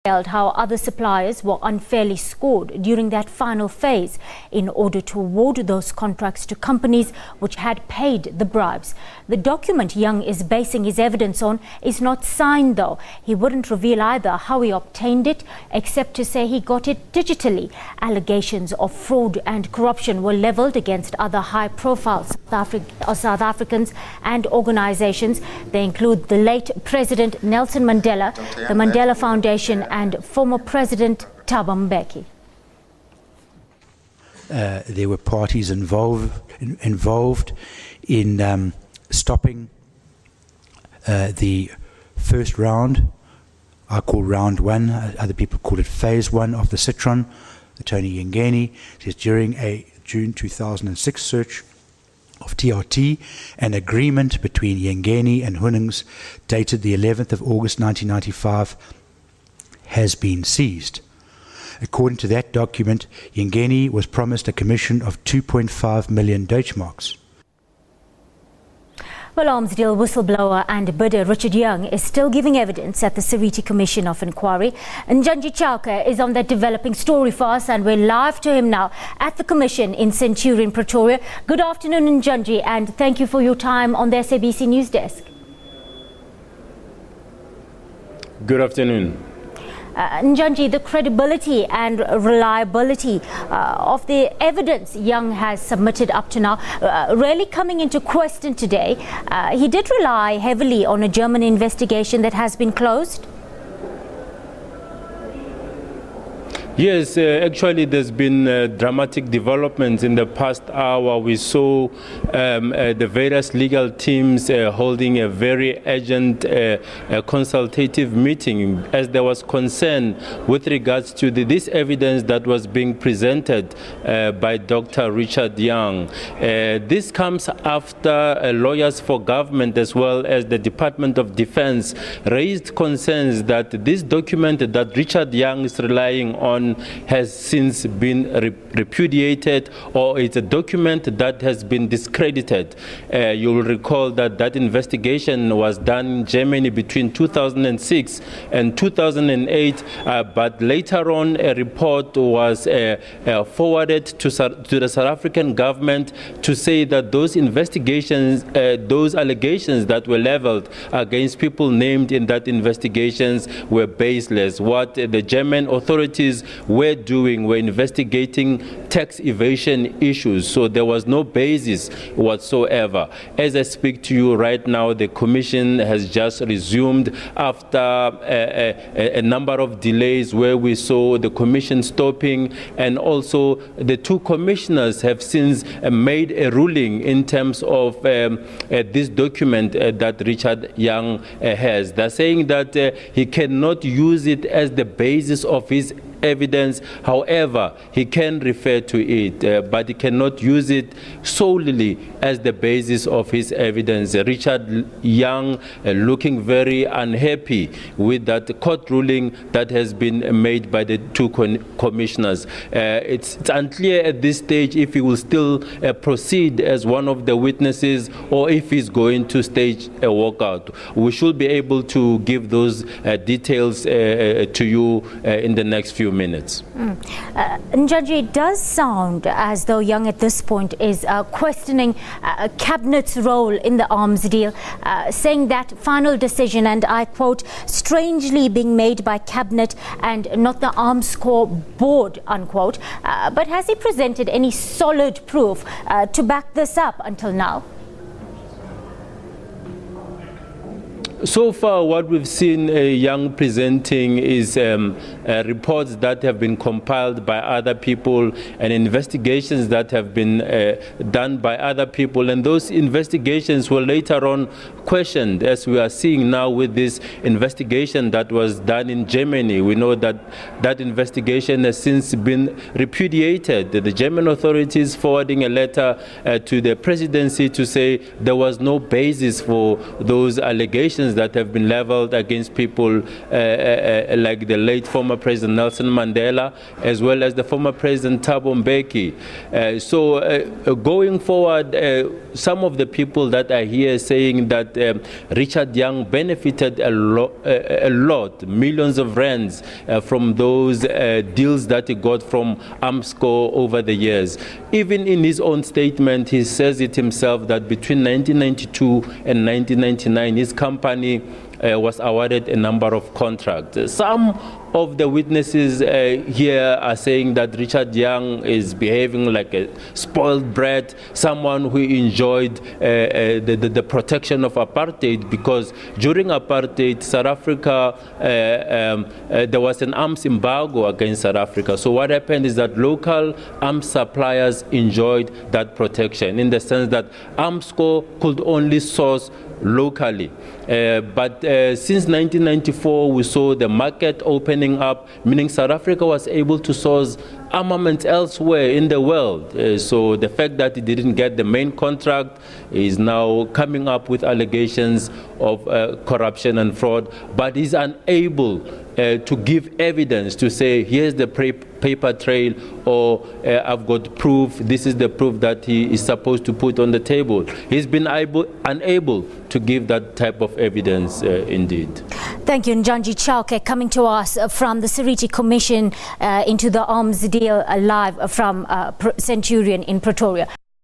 How other suppliers were unfairly scored during that final phase in order to award those contracts to companies which had paid the bribes. The document Young is basing his evidence on is not signed, though. He wouldn't reveal either how he obtained it, except to say he got it digitally. Allegations of fraud and corruption were levelled against other high-profile South Africans and organisations. They include the late President Nelson Mandela, the Mandela Foundation and former President Thabo Mbeki. There were parties involved in stopping the first round. I call round one, other people call it phase one of the Citron, the Tony Yengeni. Says during a June 2006 search of TRT, an agreement between Yengeni and Hunnings dated the 11th of August 1995 has been seized. According to that document, Yengeni was promised a commission of 2.5 million Deutschmarks. Well, arms deal whistleblower and bidder Richard Young is still giving evidence at the SABC Commission of Inquiry. And Njanji Chauke is on that developing story for us, and we're live to him now at the Commission in Centurion, Pretoria. Good afternoon, Njanji, and thank you for your time on the SABC News Desk. Good afternoon. Njanji, the credibility and reliability of the evidence Young has submitted up to now really coming into question today. He did rely heavily on a German investigation that has been closed. Yes, actually there's been dramatic developments in the past hour. We saw the various legal teams holding a very urgent consultative meeting as there was concern with regards to this evidence that was being presented by Dr. Richard Young. This comes after lawyers for government as well as the Department of Defense raised concerns that this document that Richard Young is relying on has since been repudiated, or it's a document that has been discredited. You will recall that that investigation was done in Germany between 2006 and 2008, but later on a report was forwarded to the South African government to say that those investigations, those allegations that were leveled against people named in that investigations were baseless. What the German authorities were doing were investigating tax evasion issues, so there was no basis whatsoever. As I speak to you right now, the commission has just resumed after a number of delays where we saw the commission stopping, and also the two commissioners have since made a ruling in terms of this document that Richard Young has. They're saying that he cannot use it as the basis of his evidence. However, he can refer to it, but he cannot use it solely as the basis of his evidence. Richard Young looking very unhappy with that court ruling that has been made by the two commissioners. It's unclear at this stage if he will still proceed as one of the witnesses or if he's going to stage a walkout. We should be able to give those details to you in the next few minutes. Njanji, it does sound as though Young at this point is questioning Cabinet's role in the arms deal, saying that final decision, and I quote, strangely being made by Cabinet and not the Arms Corps board, unquote. But has he presented any solid proof to back this up until now? So far, what we've seen Young presenting is reports that have been compiled by other people and investigations that have been done by other people. And those investigations were later on questioned, as we are seeing now with this investigation that was done in Germany. We know that that investigation has since been repudiated. The German authorities forwarding a letter to the presidency to say there was no basis for those allegations accusations that have been leveled against people like the late former President Nelson Mandela, as well as the former President Thabo Mbeki. Going forward, some of the people that are here saying that Richard Young benefited a lot, millions of rands from those deals that he got from Armscor over the years. Even in his own statement, he says it himself that between 1992 and 1999, his company was awarded a number of contracts. Some of the witnesses here are saying that Richard Young is behaving like a spoiled brat, someone who enjoyed the protection of apartheid, because during apartheid, South Africa, there was an arms embargo against South Africa. So what happened is that local arms suppliers enjoyed that protection, in the sense that Armscor could only source locally. But since 1994, we saw the market opening up, meaning South Africa was able to source armaments elsewhere in the world. So the fact that he didn't get the main contract is now coming up with allegations of corruption and fraud, but he's unable to give evidence to say, here's the paper trail, or I've got proof, this is the proof that he is supposed to put on the table. He's been unable to give that type of evidence indeed. Thank you, Njanji Chauke, coming to us from the Seriti Commission into the arms deal live from Centurion in Pretoria.